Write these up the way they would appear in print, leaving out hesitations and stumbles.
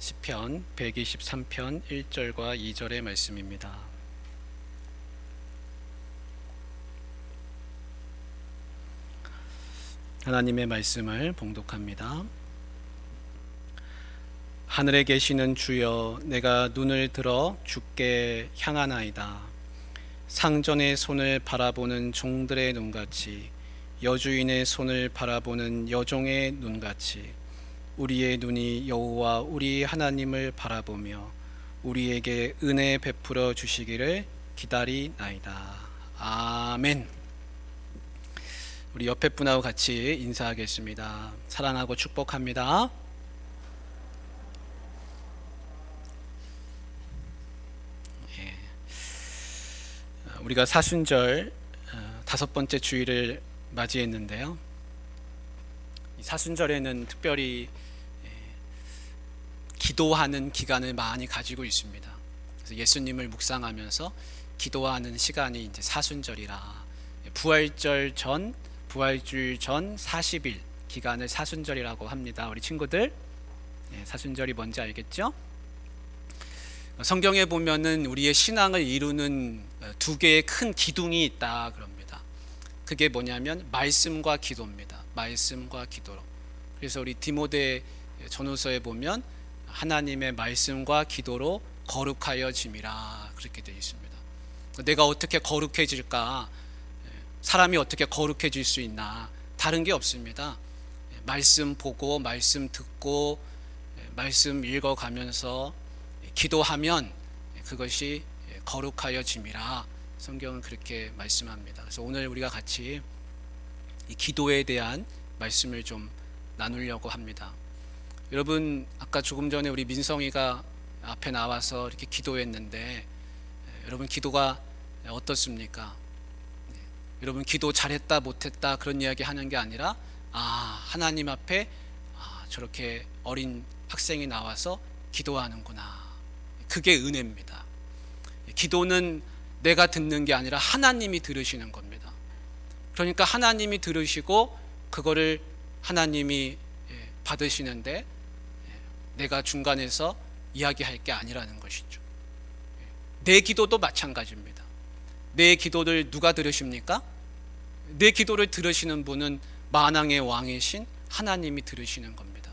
시편 123편 1절과 2절의 말씀입니다. 하나님의 말씀을 봉독합니다. 하늘에 계시는 주여, 내가 눈을 들어 주께 향하나이다. 상전의 손을 바라보는 종들의 눈같이, 여주인의 손을 바라보는 여종의 눈같이 우리의 눈이 여호와 우리 하나님을 바라보며 우리에게 은혜 베풀어 주시기를 기다리나이다. 아멘. 우리 옆에 분하고 같이 인사하겠습니다. 사랑하고 축복합니다. 우리가 사순절 다섯 번째 주일을 맞이했는데요. 이 사순절에는 특별히 기도하는 기간을 많이 가지고 있습니다. 그래서 예수님을 묵상하면서 기도하는 시간이 이제 사순절이라, 부활주일 전 40일 기간을 사순절이라고 합니다. 우리 친구들, 사순절이 뭔지 알겠죠? 성경에 보면은 우리의 신앙을 이루는 두 개의 큰 기둥이 있다 그럽니다. 그게 뭐냐면 말씀과 기도입니다. 말씀과 기도로. 그래서 우리 디모데 전후서에 보면 하나님의 말씀과 기도로 거룩하여짐이라 그렇게 되어 있습니다. 내가 어떻게 거룩해질까? 사람이 어떻게 거룩해질 수 있나? 다른 게 없습니다. 말씀 보고, 말씀 듣고, 말씀 읽어가면서 기도하면 그것이 거룩하여짐이라 성경은 그렇게 말씀합니다. 그래서 오늘 우리가 같이 이 기도에 대한 말씀을 좀 나누려고 합니다. 여러분, 아까 조금 전에 우리 민성이가 앞에 나와서 이렇게 기도했는데, 여러분 기도가 어떻습니까? 여러분 기도 잘했다 못했다 그런 이야기 하는 게 아니라, 하나님 앞에 저렇게 어린 학생이 나와서 기도하는구나, 그게 은혜입니다. 기도는 내가 듣는 게 아니라 하나님이 들으시는 겁니다. 그러니까 하나님이 들으시고 그거를 하나님이 받으시는데 내가 중간에서 이야기할 게 아니라는 것이죠. 내 기도도 마찬가지입니다. 내 기도를 누가 들으십니까? 내 기도를 들으시는 분은 만왕의 왕이신 하나님이 들으시는 겁니다.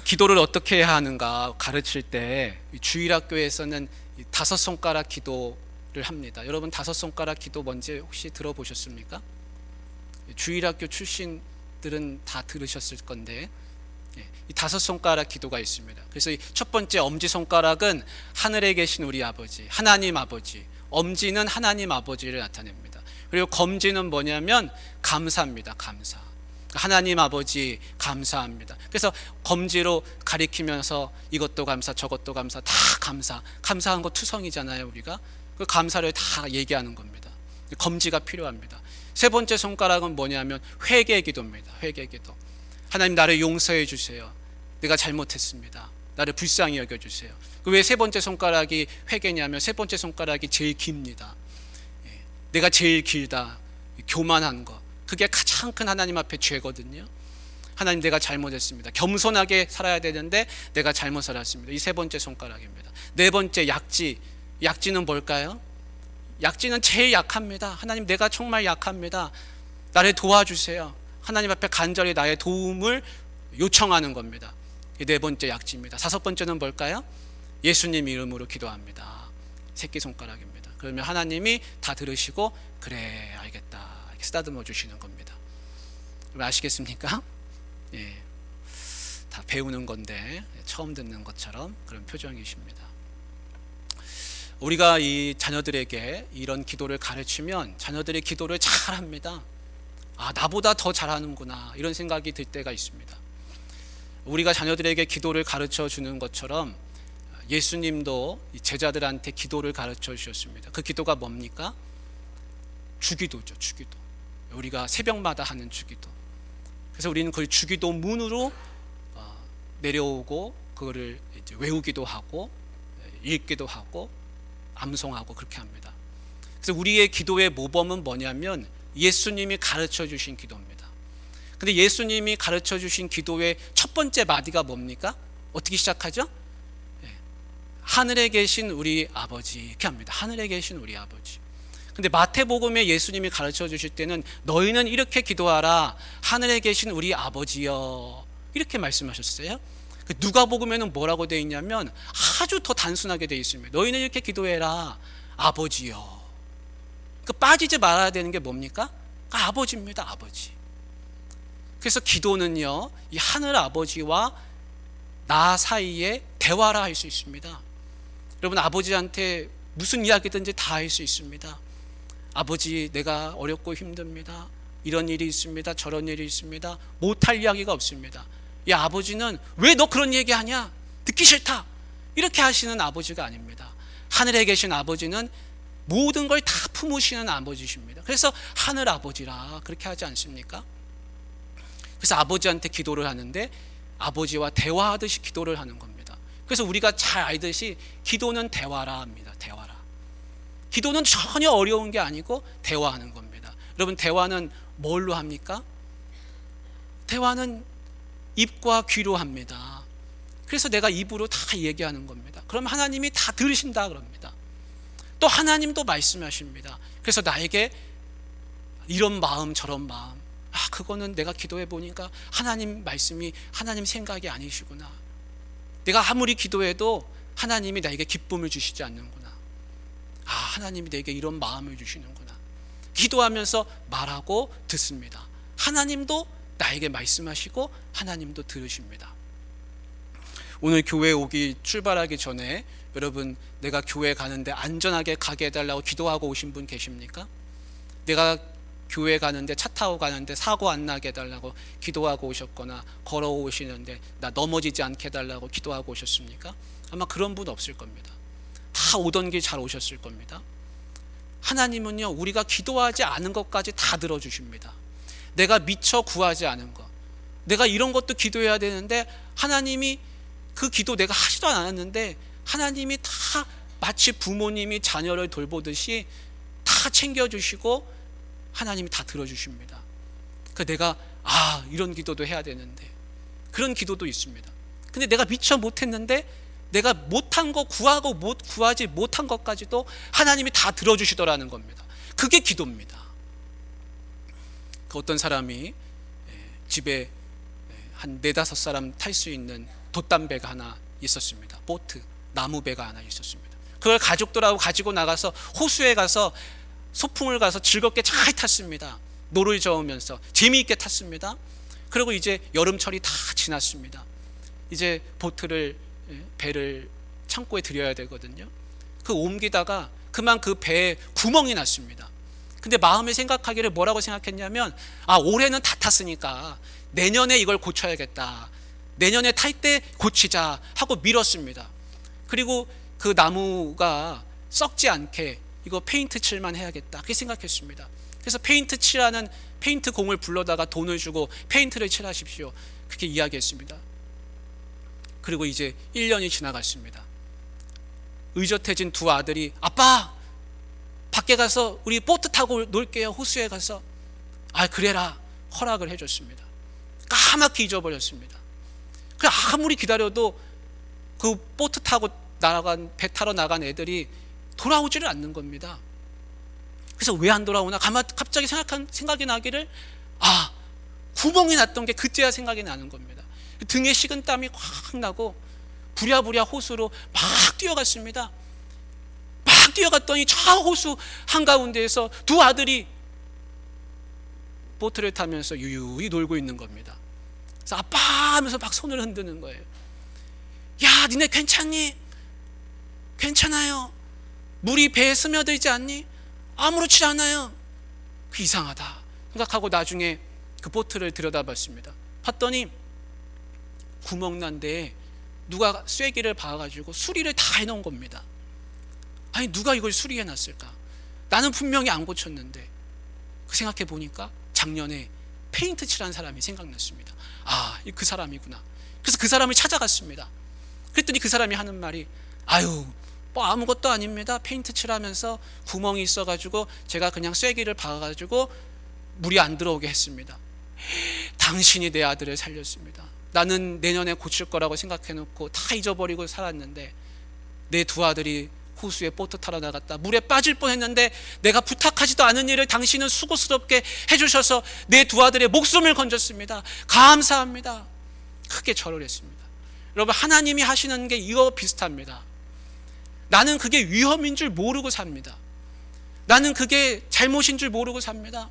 기도를 어떻게 해야 하는가 가르칠 때 주일학교에서는 다섯 손가락 기도를 합니다. 여러분 다섯 손가락 기도 뭔지 혹시 들어보셨습니까? 주일학교 출신들은 다 들으셨을 건데, 이 다섯 손가락 기도가 있습니다. 그래서 첫 번째 엄지손가락은 하늘에 계신 우리 아버지, 하나님 아버지. 엄지는 하나님 아버지를 나타냅니다. 그리고 검지는 뭐냐면 감사입니다. 감사. 하나님 아버지 감사합니다. 그래서 검지로 가리키면서 이것도 감사, 저것도 감사, 다 감사. 감사한 거 투성이잖아요, 우리가. 그 감사를 다 얘기하는 겁니다. 검지가 필요합니다. 세 번째 손가락은 뭐냐면 회개 기도입니다. 회개 기도. 하나님, 나를 용서해 주세요. 내가 잘못했습니다. 나를 불쌍히 여겨주세요. 왜 세 번째 손가락이 회개냐면 세 번째 손가락이 제일 깁니다. 내가 제일 길다. 교만한 거. 그게 가장 큰 하나님 앞에 죄거든요. 하나님, 내가 잘못했습니다. 겸손하게 살아야 되는데 내가 잘못 살았습니다. 이 세 번째 손가락입니다. 네 번째 약지. 약지는 뭘까요? 약지는 제일 약합니다. 하나님, 내가 정말 약합니다. 나를 도와주세요. 하나님 앞에 간절히 나의 도움을 요청하는 겁니다. 이 네 번째 약지입니다. 다섯 번째는 뭘까요? 예수님 이름으로 기도합니다. 새끼손가락입니다. 그러면 하나님이 다 들으시고 그래 알겠다 이렇게 쓰다듬어 주시는 겁니다. 아시겠습니까? 다 배우는 건데 처음 듣는 것처럼 그런 표정이십니다. 우리가 이 자녀들에게 이런 기도를 가르치면 자녀들이 기도를 잘합니다. 나보다 더 잘하는구나 이런 생각이 들 때가 있습니다. 우리가 자녀들에게 기도를 가르쳐 주는 것처럼 예수님도 제자들한테 기도를 가르쳐 주셨습니다. 그 기도가 뭡니까? 주기도죠. 주기도. 우리가 새벽마다 하는 주기도. 그래서 우리는 그 주기도 문으로 내려오고 그거를 이제 외우기도 하고 읽기도 하고 암송하고 그렇게 합니다. 그래서 우리의 기도의 모범은 뭐냐면 예수님이 가르쳐 주신 기도입니다. 근데 예수님이 가르쳐 주신 기도의 첫 번째 마디가 뭡니까? 어떻게 시작하죠? 하늘에 계신 우리 아버지, 이렇게 합니다. 하늘에 계신 우리 아버지. 근데 마태복음에 예수님이 가르쳐 주실 때는 너희는 이렇게 기도하라. 하늘에 계신 우리 아버지여, 이렇게 말씀하셨어요. 누가복음에는 뭐라고 되어 있냐면 아주 더 단순하게 되어 있습니다. 너희는 이렇게 기도해라. 아버지여. 빠지지 말아야 되는 게 뭡니까? 아버지입니다. 아버지. 그래서 기도는요, 이 하늘 아버지와 나 사이에 대화라 할 수 있습니다. 여러분, 아버지한테 무슨 이야기든지 다 할 수 있습니다. 아버지, 내가 어렵고 힘듭니다. 이런 일이 있습니다. 저런 일이 있습니다. 못할 이야기가 없습니다. 이 아버지는 왜 너 그런 얘기하냐? 듣기 싫다. 이렇게 하시는 아버지가 아닙니다. 하늘에 계신 아버지는 모든 걸 다 품으시는 아버지십니다. 그래서 하늘 아버지라 그렇게 하지 않습니까? 그래서 아버지한테 기도를 하는데 아버지와 대화하듯이 기도를 하는 겁니다. 그래서 우리가 잘 알듯이 기도는 대화라 합니다. 대화라. 기도는 전혀 어려운 게 아니고 대화하는 겁니다. 여러분, 대화는 뭘로 합니까? 대화는 입과 귀로 합니다. 그래서 내가 입으로 다 얘기하는 겁니다. 그럼 하나님이 다 들으신다 그럽니다. 또 하나님도 말씀하십니다. 그래서 나에게 이런 마음 저런 마음, 그거는 내가 기도해 보니까 하나님 말씀이 하나님 생각이 아니시구나. 내가 아무리 기도해도 하나님이 나에게 기쁨을 주시지 않는구나. 하나님이 내게 이런 마음을 주시는구나. 기도하면서 말하고 듣습니다. 하나님도 나에게 말씀하시고 하나님도 들으십니다. 오늘 교회 오기 출발하기 전에 여러분, 내가 교회 가는데 안전하게 가게 해달라고 기도하고 오신 분 계십니까? 내가 교회 가는데, 차 타고 가는데 사고 안 나게 해달라고 기도하고 오셨거나 걸어오시는데 나 넘어지지 않게 해달라고 기도하고 오셨습니까? 아마 그런 분 없을 겁니다. 다 오던 길 잘 오셨을 겁니다. 하나님은요, 우리가 기도하지 않은 것까지 다 들어주십니다. 내가 미처 구하지 않은 것, 내가 이런 것도 기도해야 되는데 하나님이 그 기도 내가 하지도 않았는데 하나님이 다 마치 부모님이 자녀를 돌보듯이 다 챙겨주시고 하나님이 다 들어주십니다. 내가 이런 기도도 해야 되는데, 그런 기도도 있습니다. 근데 내가 미처 못했는데 내가 못한 거, 구하지 못한 것까지도 하나님이 다 들어주시더라는 겁니다. 그게 기도입니다. 어떤 사람이 집에 한 4-5사람 탈 수 있는 돛담배가 하나 있었습니다. 보트, 나무배가 하나 있었습니다. 그걸 가족들하고 가지고 나가서 호수에 가서 소풍을 가서 즐겁게 잘 탔습니다. 노를 저으면서 재미있게 탔습니다. 그리고 이제 여름철이 다 지났습니다. 이제 배를 창고에 들여야 되거든요. 옮기다가 그만 그 배에 구멍이 났습니다. 근데 마음에 생각하기를 뭐라고 생각했냐면, 올해는 다 탔으니까 내년에 이걸 고쳐야겠다. 내년에 탈 때 고치자 하고 미뤘습니다. 그리고 그 나무가 썩지 않게 이거 페인트 칠만 해야겠다, 그렇게 생각했습니다. 그래서 페인트 칠하는 페인트 공을 불러다가 돈을 주고 페인트를 칠하십시오, 그렇게 이야기했습니다. 그리고 이제 1년이 지나갔습니다. 의젓해진 두 아들이, 아빠 밖에 가서 우리 보트 타고 놀게요, 호수에 가서. 그래라, 허락을 해줬습니다. 까맣게 잊어버렸습니다. 아무리 기다려도 그 보트 타고 배 타러 나간 애들이 돌아오지를 않는 겁니다. 그래서 왜 안 돌아오나 갑자기 생각이 나기를, 구멍이 났던 게 그때야 생각이 나는 겁니다. 등에 식은땀이 확 나고 부랴부랴 호수로 막 뛰어갔습니다. 막 뛰어갔더니 저 호수 한가운데에서 두 아들이 보트를 타면서 유유히 놀고 있는 겁니다. 그래서 아빠 하면서 막 손을 흔드는 거예요. 야, 니네 괜찮니? 괜찮아요. 물이 배에 스며들지 않니? 아무렇지 않아요. 이상하다 생각하고 나중에 그 보트를 들여다봤습니다. 봤더니 구멍난 데에 누가 쐐기를 박아가지고 수리를 다 해놓은 겁니다. 누가 이걸 수리해놨을까? 나는 분명히 안 고쳤는데. 생각해 보니까 작년에 페인트 칠한 사람이 생각났습니다. 그 사람이구나. 그래서 그 사람을 찾아갔습니다. 그랬더니 그 사람이 하는 말이, 아무것도 아닙니다. 페인트 칠하면서 구멍이 있어가지고 제가 그냥 쐐기를 박아가지고 물이 안 들어오게 했습니다. 당신이 내 아들을 살렸습니다. 나는 내년에 고칠 거라고 생각해놓고 다 잊어버리고 살았는데 내 두 아들이 호수에 보트 타러 나갔다 물에 빠질 뻔했는데 내가 부탁하지도 않은 일을 당신은 수고스럽게 해주셔서 내 두 아들의 목숨을 건졌습니다. 감사합니다. 크게 절을 했습니다. 여러분, 하나님이 하시는 게 이거 비슷합니다. 나는 그게 위험인 줄 모르고 삽니다. 나는 그게 잘못인 줄 모르고 삽니다.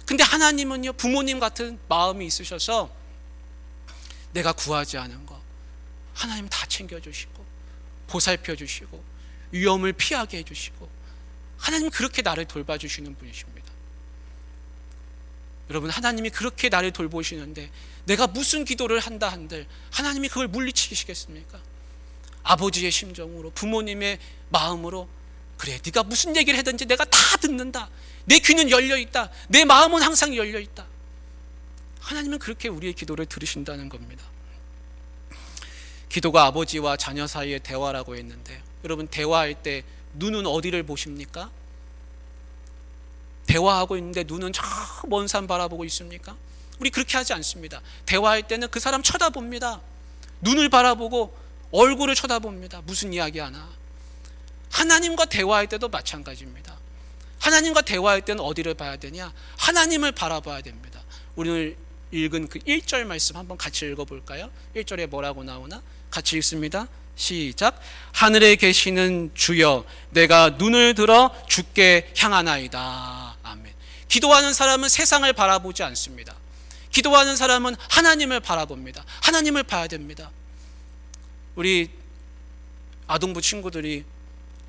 근데 하나님은요, 부모님 같은 마음이 있으셔서 내가 구하지 않은 거 하나님 다 챙겨주시고 보살펴 주시고 위험을 피하게 해주시고, 하나님 그렇게 나를 돌봐주시는 분이십니다. 여러분, 하나님이 그렇게 나를 돌보시는데 내가 무슨 기도를 한다 한들 하나님이 그걸 물리치시겠습니까? 아버지의 심정으로, 부모님의 마음으로, 그래 네가 무슨 얘기를 하든지 내가 다 듣는다, 내 귀는 열려있다, 내 마음은 항상 열려있다. 하나님은 그렇게 우리의 기도를 들으신다는 겁니다. 기도가 아버지와 자녀 사이의 대화라고 했는데, 여러분, 대화할 때 눈은 어디를 보십니까? 대화하고 있는데 눈은 저 먼 산 바라보고 있습니까? 우리 그렇게 하지 않습니다. 대화할 때는 그 사람 쳐다봅니다. 눈을 바라보고 얼굴을 쳐다봅니다. 무슨 이야기 하나. 하나님과 대화할 때도 마찬가지입니다. 하나님과 대화할 때는 어디를 봐야 되냐? 하나님을 바라봐야 됩니다. 오늘 읽은 그 1절 말씀 한번 같이 읽어볼까요? 1절에 뭐라고 나오나? 같이 읽습니다. 시작. 하늘에 계시는 주여, 내가 눈을 들어 주께 향하나이다. 아멘. 기도하는 사람은 세상을 바라보지 않습니다. 기도하는 사람은 하나님을 바라봅니다. 하나님을 봐야 됩니다. 우리 아동부 친구들이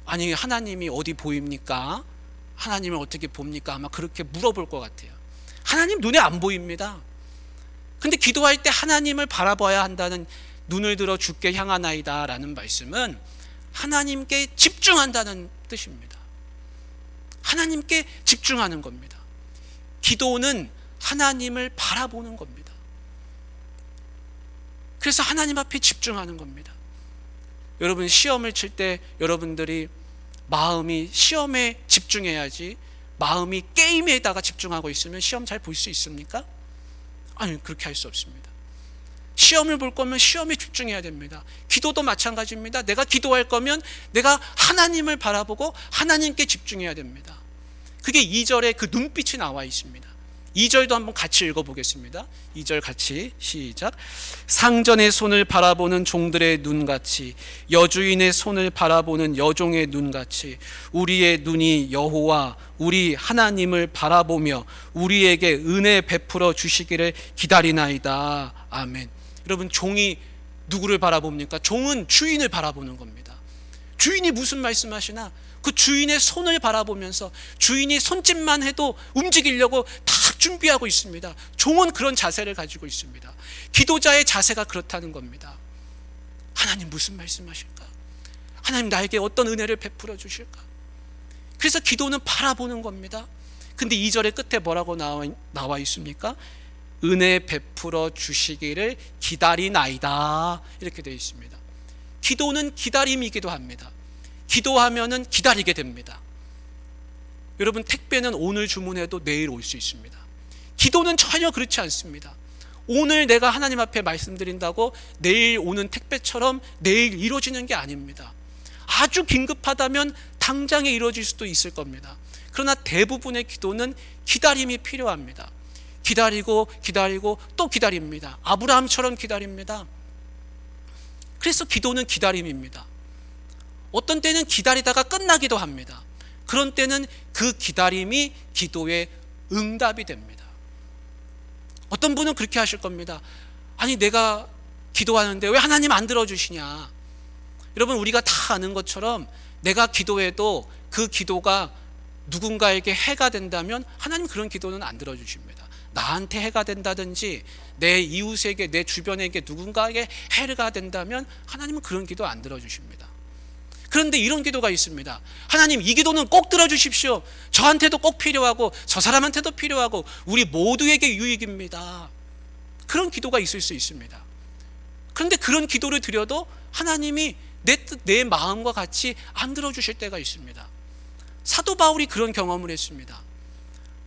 아니 하나님이 어디 보입니까? 하나님을 어떻게 봅니까? 아마 그렇게 물어볼 것 같아요. 하나님 눈에 안 보입니다. 근데 기도할 때 하나님을 바라봐야 한다는, 눈을 들어 주께 향하나이다 라는 말씀은 하나님께 집중한다는 뜻입니다. 하나님께 집중하는 겁니다. 기도는 하나님을 바라보는 겁니다. 그래서 하나님 앞에 집중하는 겁니다. 여러분, 시험을 칠 때 여러분들이 마음이 시험에 집중해야지 마음이 게임에다가 집중하고 있으면 시험 잘 볼 수 있습니까? 아니, 그렇게 할 수 없습니다. 시험을 볼 거면 시험에 집중해야 됩니다. 기도도 마찬가지입니다. 내가 기도할 거면 내가 하나님을 바라보고 하나님께 집중해야 됩니다. 그게 2절에 그 눈빛이 나와 있습니다. 2절도 한번 같이 읽어보겠습니다. 2절 같이 시작. 상전의 손을 바라보는 종들의 눈같이, 여주인의 손을 바라보는 여종의 눈같이 우리의 눈이 여호와 우리 하나님을 바라보며 우리에게 은혜 베풀어 주시기를 기다리나이다. 아멘. 여러분, 종이 누구를 바라봅니까? 종은 주인을 바라보는 겁니다. 주인이 무슨 말씀하시나 그 주인의 손을 바라보면서 주인이 손짓만 해도 움직이려고 다 준비하고 있습니다. 종은 그런 자세를 가지고 있습니다. 기도자의 자세가 그렇다는 겁니다. 하나님 무슨 말씀하실까? 하나님 나에게 어떤 은혜를 베풀어 주실까? 그래서 기도는 바라보는 겁니다. 근데 2절의 끝에 뭐라고 나와 있습니까? 은혜 베풀어 주시기를 기다리나이다, 이렇게 되어 있습니다. 기도는 기다림이기도 합니다. 기도하면은 기다리게 됩니다. 여러분, 택배는 오늘 주문해도 내일 올 수 있습니다. 기도는 전혀 그렇지 않습니다. 오늘 내가 하나님 앞에 말씀드린다고 내일 오는 택배처럼 내일 이루어지는 게 아닙니다. 아주 긴급하다면 당장에 이루어질 수도 있을 겁니다. 그러나 대부분의 기도는 기다림이 필요합니다. 기다리고 기다리고 또 기다립니다. 아브라함처럼 기다립니다. 그래서 기도는 기다림입니다. 어떤 때는 기다리다가 끝나기도 합니다. 그런 때는 그 기다림이 기도의 응답이 됩니다. 어떤 분은 그렇게 하실 겁니다. 아니, 내가 기도하는데 왜 하나님 안 들어주시냐? 여러분, 우리가 다 아는 것처럼 내가 기도해도 그 기도가 누군가에게 해가 된다면 하나님 그런 기도는 안 들어주십니다. 나한테 해가 된다든지 내 이웃에게, 내 주변에게 누군가에게 해가 된다면 하나님은 그런 기도 안 들어주십니다. 그런데 이런 기도가 있습니다. 하나님, 이 기도는 꼭 들어주십시오. 저한테도 꼭 필요하고 저 사람한테도 필요하고 우리 모두에게 유익입니다. 그런 기도가 있을 수 있습니다. 그런데 그런 기도를 드려도 하나님이 내 뜻, 내 마음과 같이 안 들어주실 때가 있습니다. 사도 바울이 그런 경험을 했습니다.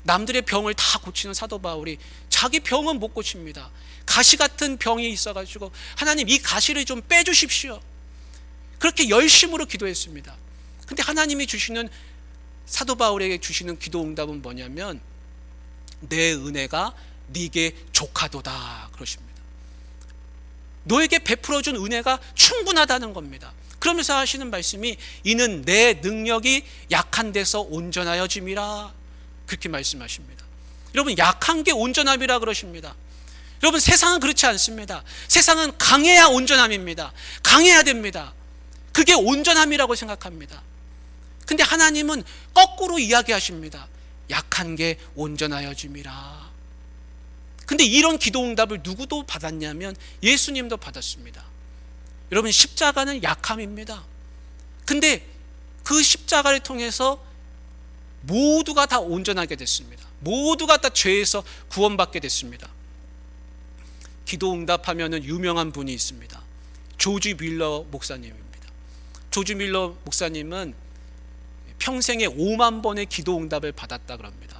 남들의 병을 다 고치는 사도 바울이 자기 병은 못 고칩니다. 가시 같은 병이 있어가지고 하나님 이 가시를 좀 빼주십시오. 그렇게 열심으로 기도했습니다. 근데 하나님이 주시는, 사도 바울에게 주시는 기도 응답은 뭐냐면 내 은혜가 네게 족하도다 그러십니다. 너에게 베풀어준 은혜가 충분하다는 겁니다. 그러면서 하시는 말씀이 이는 내 능력이 약한 데서 온전하여짐이라 그렇게 말씀하십니다. 여러분, 약한 게 온전함이라 그러십니다. 여러분, 세상은 그렇지 않습니다. 세상은 강해야 온전함입니다. 강해야 됩니다. 그게 온전함이라고 생각합니다. 근데 하나님은 거꾸로 이야기하십니다. 약한 게 온전하여짐이라. 근데 이런 기도 응답을 누구도 받았냐면 예수님도 받았습니다. 여러분, 십자가는 약함입니다. 근데 그 십자가를 통해서 모두가 다 온전하게 됐습니다. 모두가 다 죄에서 구원받게 됐습니다. 기도 응답하면은 유명한 분이 있습니다. 조지 밀러 목사님입니다. 조지 밀러 목사님은 평생에 5만 번의 기도 응답을 받았다 그럽니다.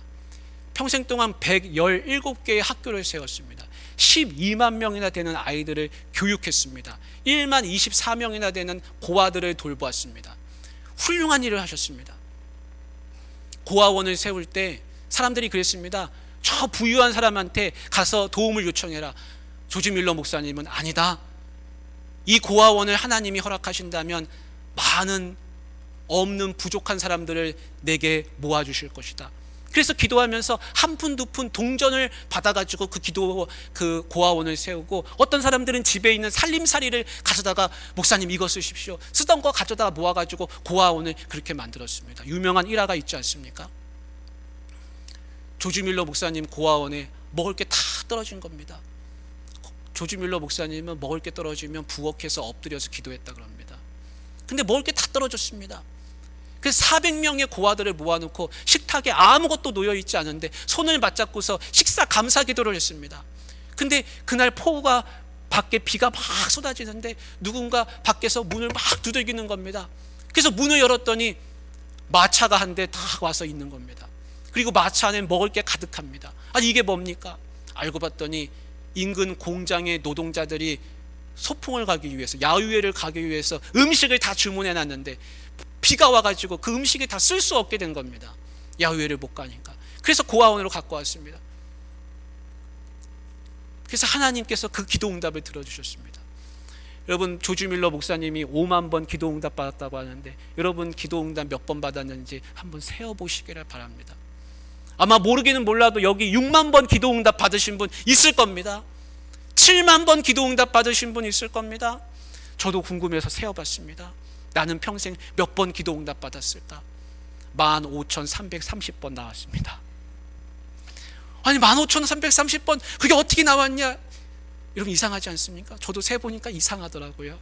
평생 동안 117개의 학교를 세웠습니다. 12만 명이나 되는 아이들을 교육했습니다. 1만 24명이나 되는 고아들을 돌보았습니다. 훌륭한 일을 하셨습니다. 고아원을 세울 때 사람들이 그랬습니다. 저 부유한 사람한테 가서 도움을 요청해라. 조지 밀러 목사님은 아니다. 이 고아원을 하나님이 허락하신다면 많은 없는 부족한 사람들을 내게 모아주실 것이다. 그래서 기도하면서 한 푼 두 푼 동전을 받아가지고 그 고아원을 세우고, 어떤 사람들은 집에 있는 살림살이를 가져다가 목사님 이거 쓰십시오. 쓰던 거 가져다가 모아가지고 고아원을 그렇게 만들었습니다. 유명한 일화가 있지 않습니까? 조지 밀러 목사님 고아원에 먹을 게 다 떨어진 겁니다. 조지 밀러 목사님은 먹을 게 떨어지면 부엌에서 엎드려서 기도했다 그럽니다. 근데 먹을 게 다 떨어졌습니다. 그래서 400명의 고아들을 모아놓고 식탁에 아무것도 놓여있지 않은데 손을 맞잡고서 식사 감사 기도를 했습니다. 근데 그날 폭우가, 밖에 비가 막 쏟아지는데 누군가 밖에서 문을 막 두들기는 겁니다. 그래서 문을 열었더니 마차가 한 대 딱 와서 있는 겁니다. 그리고 마차 안에 먹을 게 가득합니다. 아니 이게 뭡니까? 알고 봤더니 인근 공장의 노동자들이 소풍을 가기 위해서, 야유회를 가기 위해서 음식을 다 주문해 놨는데 비가 와가지고 그 음식이 다 쓸 수 없게 된 겁니다. 야유회를 못 가니까. 그래서 고아원으로 갖고 왔습니다. 그래서 하나님께서 그 기도 응답을 들어주셨습니다. 여러분, 조지 밀러 목사님이 5만 번 기도 응답 받았다고 하는데 여러분 기도 응답 몇 번 받았는지 한번 세어보시기를 바랍니다. 아마 모르기는 몰라도 여기 6만 번 기도 응답 받으신 분 있을 겁니다. 7만 번 기도 응답 받으신 분 있을 겁니다. 저도 궁금해서 세어봤습니다. 나는 평생 몇 번 기도 응답 받았을까? 15,330번 나왔습니다. 아니 15,330번 그게 어떻게 나왔냐? 여러분 이상하지 않습니까? 저도 세보니까 이상하더라고요.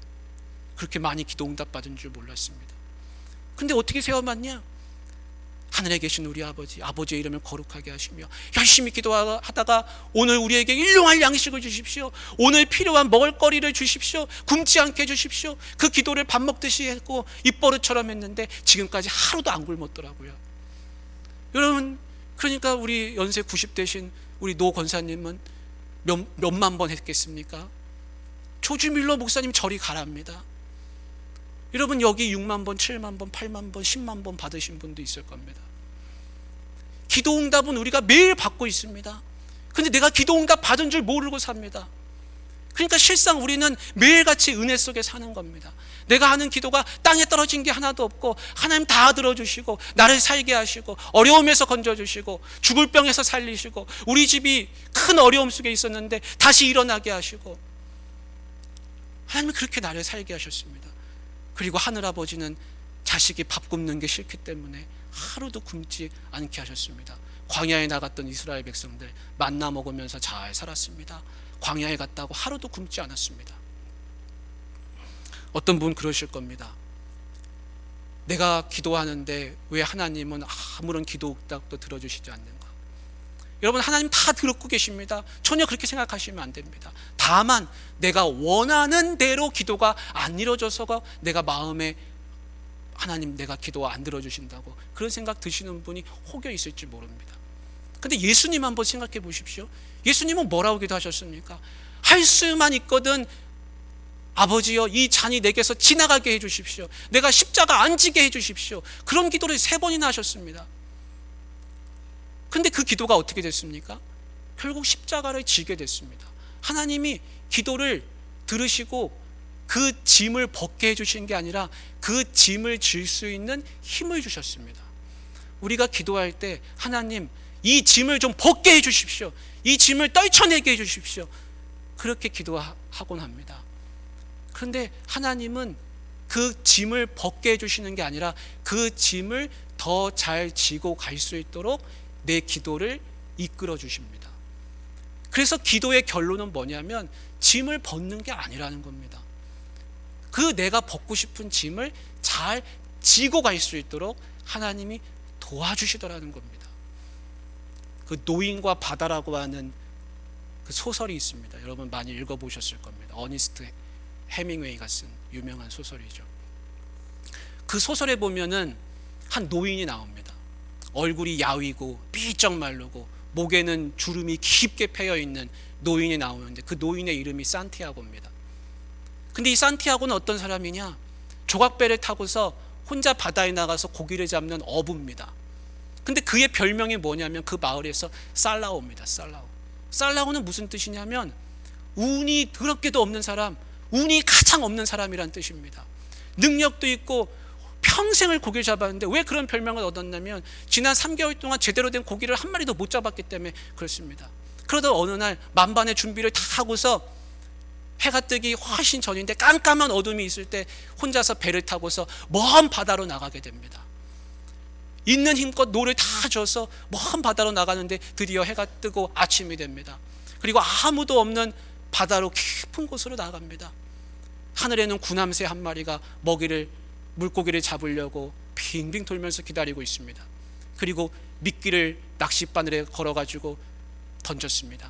그렇게 많이 기도 응답 받은 줄 몰랐습니다. 근데 어떻게 세어봤냐? 하늘에 계신 우리 아버지의 이름을 거룩하게 하시며 열심히 기도하다가 오늘 우리에게 일용할 양식을 주십시오. 오늘 필요한 먹을거리를 주십시오. 굶지 않게 해주십시오. 그 기도를 밥 먹듯이 했고 입버릇처럼 했는데 지금까지 하루도 안 굶었더라고요. 여러분, 그러니까 우리 연세 90대신 우리 노 권사님은 몇만 번 했겠습니까? 조지 밀러 목사님 저리 가랍니다. 여러분 여기 6만 번, 7만 번, 8만 번, 10만 번 받으신 분도 있을 겁니다. 기도 응답은 우리가 매일 받고 있습니다. 근데 내가 기도 응답 받은 줄 모르고 삽니다. 그러니까 실상 우리는 매일같이 은혜 속에 사는 겁니다. 내가 하는 기도가 땅에 떨어진 게 하나도 없고 하나님 다 들어주시고 나를 살게 하시고 어려움에서 건져주시고 죽을 병에서 살리시고 우리 집이 큰 어려움 속에 있었는데 다시 일어나게 하시고 하나님이 그렇게 나를 살게 하셨습니다. 그리고 하늘아버지는 자식이 밥 굶는 게 싫기 때문에 하루도 굶지 않게 하셨습니다. 광야에 나갔던 이스라엘 백성들 만나 먹으면서 잘 살았습니다. 광야에 갔다고 하루도 굶지 않았습니다. 어떤 분 그러실 겁니다. 내가 기도하는데 왜 하나님은 아무런 기도 응답도 들어주시지 않는가? 여러분, 하나님 다 듣고 계십니다. 전혀 그렇게 생각하시면 안 됩니다. 다만 내가 원하는 대로 기도가 안 이루어져서 내가 마음에 하나님 내가 기도 안 들어주신다고 그런 생각 드시는 분이 혹여 있을지 모릅니다. 근데 예수님 한번 생각해 보십시오. 예수님은 뭐라고 기도하셨습니까? 할 수만 있거든 아버지여 이 잔이 내게서 지나가게 해주십시오. 내가 십자가 안 지게 해주십시오. 그런 기도를 3번이나 하셨습니다. 근데 그 기도가 어떻게 됐습니까? 결국 십자가를 지게 됐습니다. 하나님이 기도를 들으시고 그 짐을 벗게 해주신 게 아니라 그 짐을 질 수 있는 힘을 주셨습니다. 우리가 기도할 때 하나님 이 짐을 좀 벗게 해주십시오. 이 짐을 떨쳐내게 해주십시오. 그렇게 기도하곤 합니다. 그런데 하나님은 그 짐을 벗게 해주시는 게 아니라 그 짐을 더 잘 지고 갈 수 있도록 내 기도를 이끌어 주십니다. 그래서 기도의 결론은 뭐냐면 짐을 벗는 게 아니라는 겁니다. 그 내가 벗고 싶은 짐을 잘 지고 갈 수 있도록 하나님이 도와주시더라는 겁니다. 그 노인과 바다라고 하는 그 소설이 있습니다. 여러분 많이 읽어보셨을 겁니다. 어니스트 해밍웨이가 쓴 유명한 소설이죠. 그 소설에 보면은 한 노인이 나옵니다. 얼굴이 야위고 삐쩍 마르고 목에는 주름이 깊게 패여 있는 노인이 나오는데 그 노인의 이름이 산티아고입니다. 근데 이 산티아고는 어떤 사람이냐? 조각배를 타고서 혼자 바다에 나가서 고기를 잡는 어부입니다. 근데 그의 별명이 뭐냐면 그 마을에서 살라오입니다. 살라오는 무슨 뜻이냐면 운이 더럽게도 없는 사람, 운이 가장 없는 사람이란 뜻입니다. 능력도 있고 평생을 고기를 잡았는데 왜 그런 별명을 얻었냐면 지난 3개월 동안 제대로 된 고기를 한 마리도 못 잡았기 때문에 그렇습니다. 그러다 어느 날 만반의 준비를 다 하고서 해가 뜨기 훨씬 전인데 깜깜한 어둠이 있을 때 혼자서 배를 타고서 먼 바다로 나가게 됩니다. 있는 힘껏 노를 다 져서 먼 바다로 나가는데 드디어 해가 뜨고 아침이 됩니다. 그리고 아무도 없는 바다로 깊은 곳으로 나갑니다. 하늘에는 구남새 한 마리가 물고기를 잡으려고 빙빙 돌면서 기다리고 있습니다. 그리고 미끼를 낚싯바늘에 걸어가지고 던졌습니다.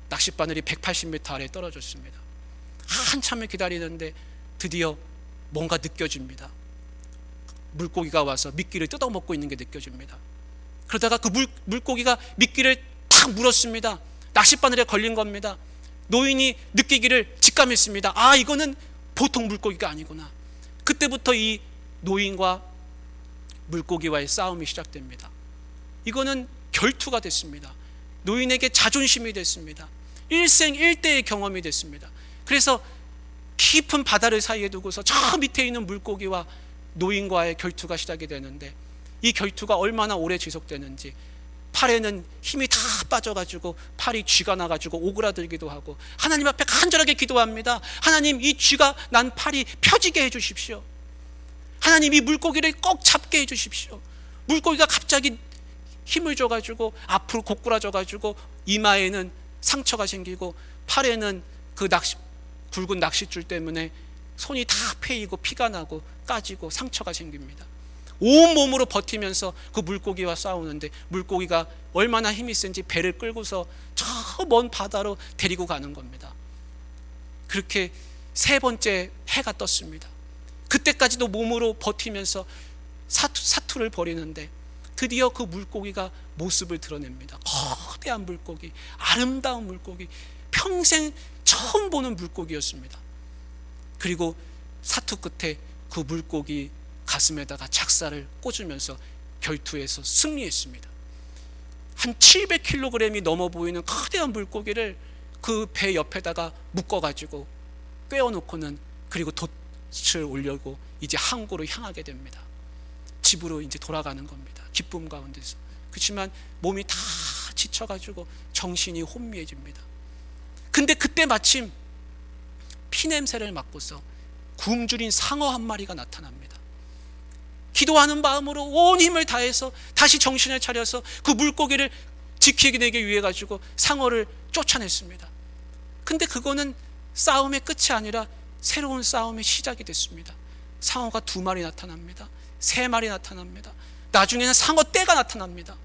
낚싯바늘이 180m 아래에 떨어졌습니다. 한참을 기다리는데 드디어 뭔가 느껴집니다. 물고기가 와서 미끼를 뜯어먹고 있는 게 느껴집니다. 그러다가 그 물고기가 미끼를 탁 물었습니다. 낚싯바늘에 걸린 겁니다. 노인이 느끼기를 직감했습니다. 아, 이거는 보통 물고기가 아니구나. 그때부터 이 노인과 물고기와의 싸움이 시작됩니다. 이거는 결투가 됐습니다. 노인에게 자존심이 됐습니다. 일생일대의 경험이 됐습니다. 그래서 깊은 바다를 사이에 두고서 저 밑에 있는 물고기와 노인과의 결투가 시작이 되는데 이 결투가 얼마나 오래 지속되는지 팔에는 힘이 다 빠져가지고 팔이 쥐가 나가지고 오그라들기도 하고 하나님 앞에 간절하게 기도합니다. 하나님, 이 쥐가 난 팔이 펴지게 해주십시오. 하나님, 이 물고기를 꼭 잡게 해주십시오. 물고기가 갑자기 힘을 줘가지고 앞으로 고꾸라져가지고 이마에는 상처가 생기고 팔에는 그 굵은 낚싯줄 때문에 손이 다 패이고 피가 나고 까지고 상처가 생깁니다. 온몸으로 버티면서 그 물고기와 싸우는데 물고기가 얼마나 힘이 센지 배를 끌고서 저 먼 바다로 데리고 가는 겁니다. 그렇게 3번째 해가 떴습니다. 그때까지도 몸으로 버티면서 사투를 벌이는데 드디어 그 물고기가 모습을 드러냅니다. 거대한 물고기, 아름다운 물고기, 평생 처음 보는 물고기였습니다. 그리고 사투 끝에 그 물고기 가슴에다가 작사를 꽂으면서 결투에서 승리했습니다. 한 700kg이 넘어 보이는 거대한 물고기를 그 배 옆에다가 묶어가지고 꿰어놓고는 그리고 돛을 올려고 이제 항구로 향하게 됩니다. 집으로 이제 돌아가는 겁니다. 기쁨 가운데서. 그렇지만 몸이 다 지쳐가지고 정신이 혼미해집니다. 근데 그때 마침 피냄새를 맡고서 굶주린 상어 한 마리가 나타납니다. 기도하는 마음으로 온 힘을 다해서 다시 정신을 차려서 그 물고기를 지키기 위해 가지고 상어를 쫓아냈습니다. 근데 그거는 싸움의 끝이 아니라 새로운 싸움의 시작이 됐습니다. 상어가 2마리 나타납니다. 3마리 나타납니다. 나중에는 상어 떼가 나타납니다.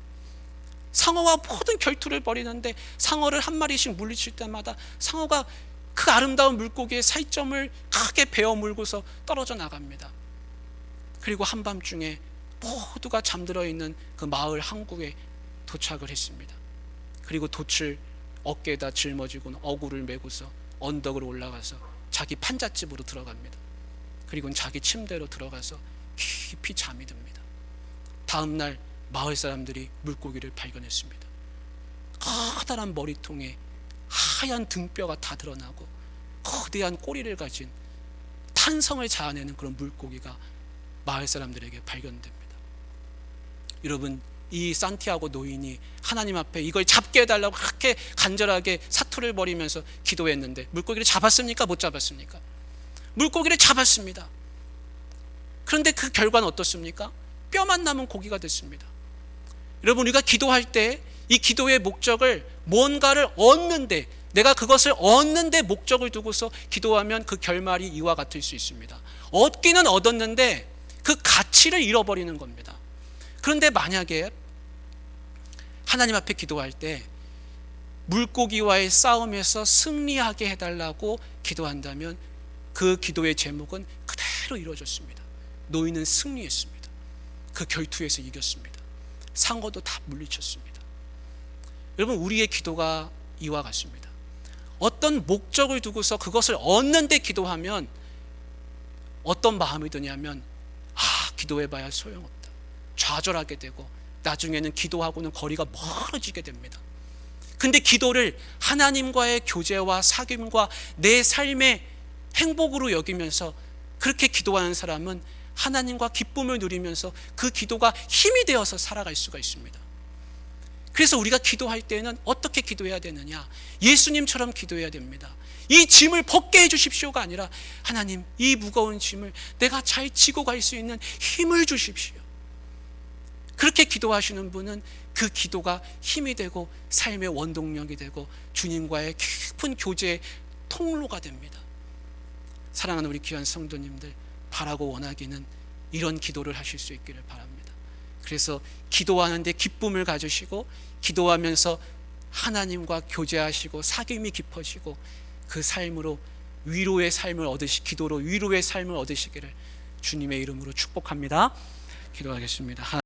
상어와 모든 결투를 벌이는데 상어를 한 마리씩 물리칠 때마다 상어가 그 아름다운 물고기의 살점을 크게 베어 물고서 떨어져 나갑니다. 그리고 한밤중에 모두가 잠들어 있는 그 마을 항구에 도착을 했습니다. 그리고 돛을 어깨에다 짊어지고 어구를 메고서 언덕으로 올라가서 자기 판잣집으로 들어갑니다. 그리고는 자기 침대로 들어가서 깊이 잠이 듭니다. 다음 날 마을 사람들이 물고기를 발견했습니다. 커다란 머리통에 하얀 등뼈가 다 드러나고 거대한 꼬리를 가진 탄성을 자아내는 그런 물고기가 마을 사람들에게 발견됩니다. 여러분, 이 산티아고 노인이 하나님 앞에 이걸 잡게 해달라고 그렇게 간절하게 사투를 벌이면서 기도했는데 물고기를 잡았습니까? 못 잡았습니까? 물고기를 잡았습니다. 그런데 그 결과는 어떻습니까? 뼈만 남은 고기가 됐습니다. 여러분, 우리가 기도할 때 이 기도의 목적을 뭔가를 얻는데, 내가 그것을 얻는데 목적을 두고서 기도하면 그 결말이 이와 같을 수 있습니다. 얻기는 얻었는데 그 가치를 잃어버리는 겁니다. 그런데 만약에 하나님 앞에 기도할 때 물고기와의 싸움에서 승리하게 해달라고 기도한다면 그 기도의 제목은 그대로 이루어졌습니다. 노인은 승리했습니다. 그 결투에서 이겼습니다. 상어도 다 물리쳤습니다. 여러분, 우리의 기도가 이와 같습니다. 어떤 목적을 두고서 그것을 얻는데 기도하면 어떤 마음이 드냐면, 기도해봐야 소용없다, 좌절하게 되고 나중에는 기도하고는 거리가 멀어지게 됩니다. 근데 기도를 하나님과의 교제와 사귐과 내 삶의 행복으로 여기면서 그렇게 기도하는 사람은 하나님과 기쁨을 누리면서 그 기도가 힘이 되어서 살아갈 수가 있습니다. 그래서 우리가 기도할 때는 어떻게 기도해야 되느냐? 예수님처럼 기도해야 됩니다. 이 짐을 벗게 해주십시오가 아니라, 하나님, 이 무거운 짐을 내가 잘 지고 갈 수 있는 힘을 주십시오. 그렇게 기도하시는 분은 그 기도가 힘이 되고 삶의 원동력이 되고 주님과의 깊은 교제의 통로가 됩니다. 사랑하는 우리 귀한 성도님들, 바라고 원하기는 이런 기도를 하실 수 있기를 바랍니다. 그래서 기도하는데 기쁨을 가지시고 기도하면서 하나님과 교제하시고 사귐이 깊어지고 그 삶으로 위로의 삶을 기도로 위로의 삶을 얻으시기를 주님의 이름으로 축복합니다. 기도하겠습니다.